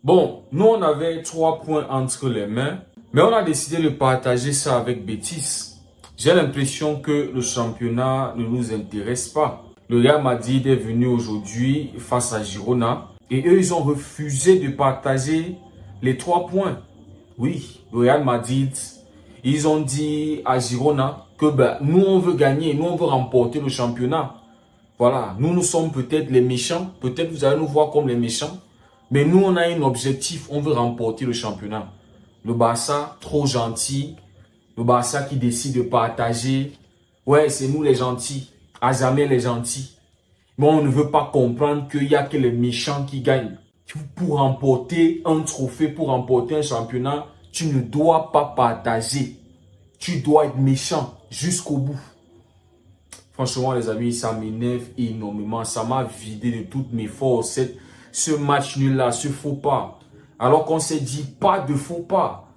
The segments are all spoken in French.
Bon, nous, on avait 3 points entre les mains, mais on a décidé de partager ça avec Betis. J'ai l'impression que le championnat ne nous intéresse pas. Le Real Madrid est venu aujourd'hui face à Girona et eux, ils ont refusé de partager les 3 points. Oui, le Real Madrid, ils ont dit à Girona que nous, on veut gagner, nous, on veut remporter le championnat. Voilà, nous sommes peut-être les méchants, peut-être vous allez nous voir comme les méchants, mais nous, on a un objectif, on veut remporter le championnat. Le Barça, trop gentil, le Barça qui décide de partager, ouais, c'est nous les gentils, à jamais les gentils. Mais on ne veut pas comprendre qu'il n'y a que les méchants qui gagnent. Pour remporter un trophée, pour remporter un championnat, tu ne dois pas partager. Tu dois être méchant jusqu'au bout. Franchement, les amis, ça m'énerve énormément. Ça m'a vidé de toutes mes forces. Ce match nul-là, ce faux pas. Alors qu'on s'est dit, pas de faux pas.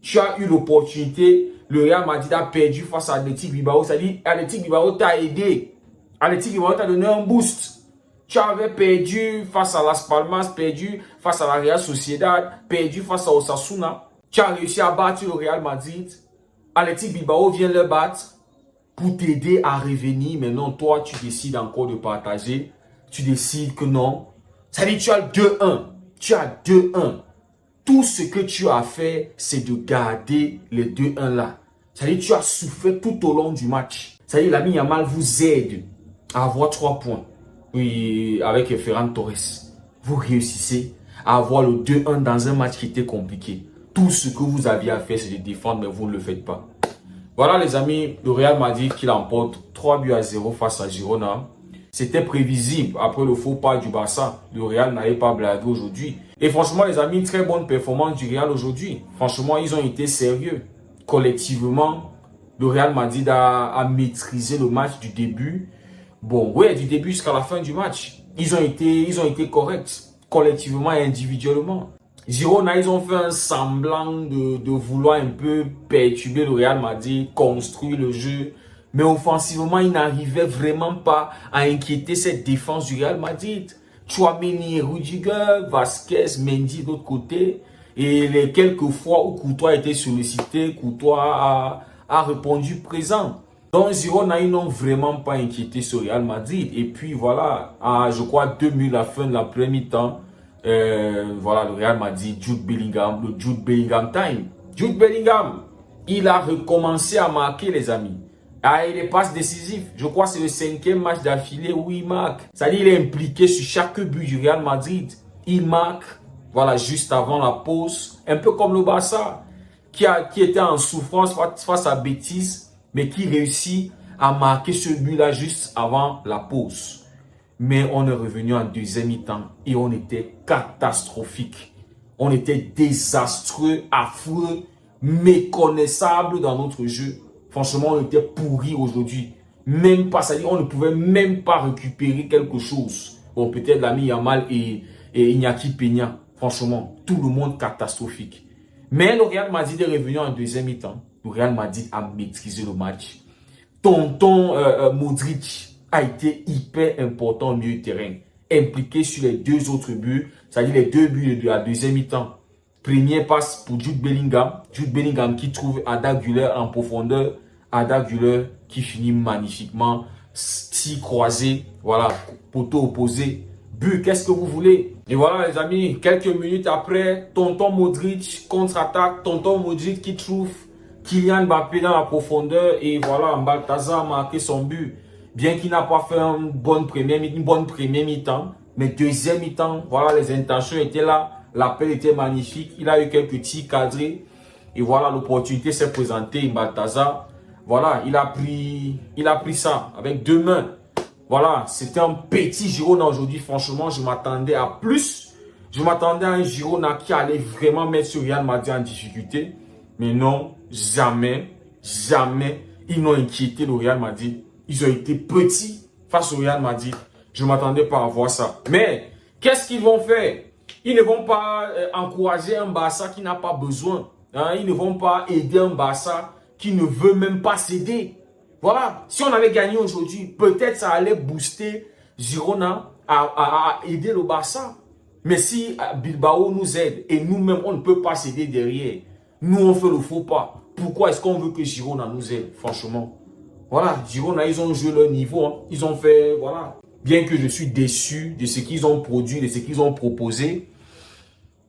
Tu as eu l'opportunité. Le Real Madrid a perdu face à Athletic Bilbao. C'est-à-dire, Athletic Bilbao t'a aidé. Athletic Bilbao t'a donné un boost. Tu avais perdu face à Las Palmas, perdu face à la Real Sociedad, perdu face à Osasuna. Tu as réussi à battre le Real Madrid. Athletic Bilbao vient le battre pour t'aider à revenir. Mais non, toi, tu décides encore de partager. Tu décides que non. Ça dit, tu as le 2-1. Tu as 2-1. Tout ce que tu as fait, c'est de garder les 2-1 là. Ça dit, tu as souffert tout au long du match. Ça dit, l'ami Yamal vous aide à avoir 3 points. Oui, avec Ferran Torres. Vous réussissez à avoir le 2-1 dans un match qui était compliqué. Tout ce que vous aviez à faire, c'est de défendre, mais vous ne le faites pas. Voilà les amis, le Real Madrid qui l'emporte 3-0 face à Girona. C'était prévisible après le faux pas du Barça. Le Real n'avait pas blagué aujourd'hui. Et franchement les amis, très bonne performance du Real aujourd'hui. Franchement, ils ont été sérieux. Collectivement, le Real Madrid a maîtrisé le match du début. Bon, ouais, du début jusqu'à la fin du match. Ils ont été corrects, collectivement et individuellement. Girona, ils ont fait un semblant de vouloir un peu perturber le Real Madrid, construire le jeu. Mais offensivement, ils n'arrivaient vraiment pas à inquiéter cette défense du Real Madrid. Tchouaméni, Rudiger, Vasquez, Mendy de l'autre côté. Et les quelques fois où Courtois a été sollicité, Courtois a répondu présent. Donc Girona, ils n'ont vraiment pas inquiété ce Real Madrid. Et puis voilà, à, je crois 2 minutes la fin de la première mi-temps, voilà, le Real Madrid, Jude Bellingham, le Jude Bellingham time. Jude Bellingham, il a recommencé à marquer les amis. Ah, il est passe décisif. Je crois que c'est le 5e match d'affilée où il marque. C'est-à-dire qu'il est impliqué sur chaque but du Real Madrid. Il marque, voilà, juste avant la pause. Un peu comme le Barça, qui était en souffrance face à Betis, mais qui réussit à marquer ce but-là juste avant la pause. Mais on est revenu en deuxième mi-temps et on était catastrophique. On était désastreux, affreux, méconnaissable dans notre jeu. Franchement, on était pourri aujourd'hui. Même pas, c'est-à-dire on ne pouvait même pas récupérer quelque chose. Bon, peut-être l'ami Yamal et Iñaki Peña. Franchement, tout le monde catastrophique. Mais le Real Madrid est revenu en deuxième mi-temps. Le Real Madrid a maîtrisé le match. Tonton Modric a été hyper important au milieu de terrain. Impliqué sur les 2 autres buts, c'est-à-dire les 2 buts de la deuxième mi-temps. Premier passe pour Jude Bellingham. Jude Bellingham qui trouve Arda Güler en profondeur. Arda Güler qui finit magnifiquement. 6 croisés. Voilà, poteau opposé. But, qu'est-ce que vous voulez? Et voilà les amis, quelques minutes après, tonton Modric contre-attaque. Tonton Modric qui trouve Kylian Mbappé dans la profondeur. Et voilà, Balthazar a marqué son but. Bien qu'il n'a pas fait une bonne première mi-temps. Mais deuxième mi-temps, voilà, les intentions étaient là. L'appel était magnifique. Il a eu quelques tirs cadrés. Et voilà, l'opportunité s'est présentée. Balthazar, voilà, il a pris ça avec 2 mains. Voilà, c'était un petit Girona aujourd'hui. Franchement, je m'attendais à plus. Je m'attendais à un Girona qui allait vraiment mettre ce Real Madrid en difficulté. Mais non, jamais, jamais, ils n'ont inquiété le Real Madrid. Ils ont été petits face au Real Madrid. Je ne m'attendais pas à voir ça. Mais, qu'est-ce qu'ils vont faire? Ils ne vont pas encourager un Barça qui n'a pas besoin. Hein? Ils ne vont pas aider un Barça qui ne veut même pas céder. Voilà. Si on avait gagné aujourd'hui, peut-être ça allait booster Girona à aider le Barça. Mais si Bilbao nous aide et nous-mêmes, on ne peut pas céder derrière, nous, on fait le faux pas. Pourquoi est-ce qu'on veut que Girona nous aide, franchement? Voilà, Girona, ils ont joué leur niveau. Hein. Ils ont fait, voilà. Bien que je suis déçu de ce qu'ils ont produit, de ce qu'ils ont proposé.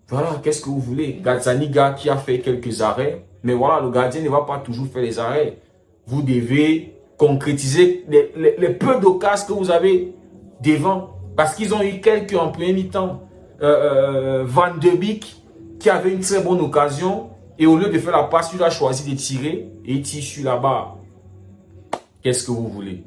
Voilà, qu'est-ce que vous voulez? Gazzaniga qui a fait quelques arrêts. Mais voilà, le gardien ne va pas toujours faire les arrêts. Vous devez concrétiser les peu d'occasions que vous avez devant. Parce qu'ils ont eu quelques en premier mi-temps. Van de Beek qui avait une très bonne occasion. Et au lieu de faire la passe, il a choisi de tirer. Et il tire sur la barre. Qu'est-ce que vous voulez?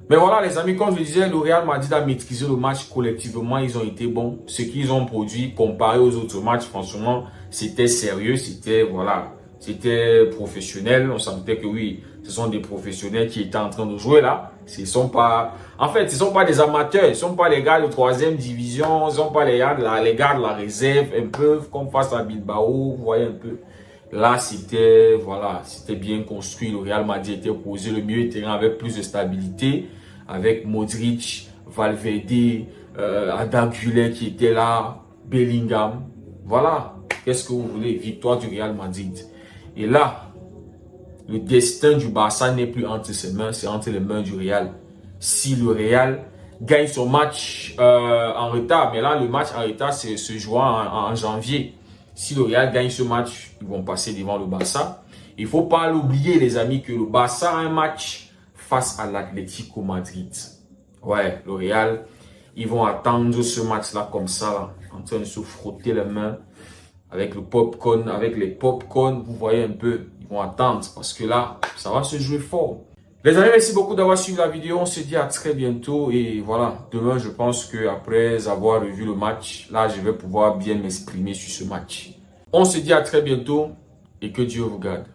Mais voilà les amis, comme je le disais, le Real Madrid a maîtrisé le match collectivement, ils ont été bons. Ce qu'ils ont produit comparé aux autres matchs, franchement, c'était sérieux, c'était voilà, c'était professionnel. On sentait que oui, ce sont des professionnels qui étaient en train de jouer là. Ce sont pas, en fait, ce sont pas des amateurs, ce sont pas les gars de 3e division, ce sont pas les gars de la réserve, un peu comme face à Bilbao, vous voyez un peu. Là, c'était voilà, c'était bien construit. Le Real Madrid était posé le milieu de terrain avec plus de stabilité, avec Modric, Valverde, Arda Güler qui était là, Bellingham. Voilà, qu'est-ce que vous voulez? Victoire du Real Madrid. Et là, le destin du Barça n'est plus entre ses mains, c'est entre les mains du Real. Si le Real gagne son match en retard, mais là, le match en retard se jouera en janvier. Si le Real gagne ce match, ils vont passer devant le Barça. Il ne faut pas l'oublier, les amis, que le Barça a un match face à l'Atlético Madrid. Ouais, le Real, ils vont attendre ce match-là comme ça, là, en train de se frotter les mains avec le popcorn, avec les popcorn. Vous voyez un peu, ils vont attendre parce que là, ça va se jouer fort. Les amis, merci beaucoup d'avoir suivi la vidéo. On se dit à très bientôt. Et voilà, demain, je pense qu'après avoir revu le match, là, je vais pouvoir bien m'exprimer sur ce match. On se dit à très bientôt et que Dieu vous garde.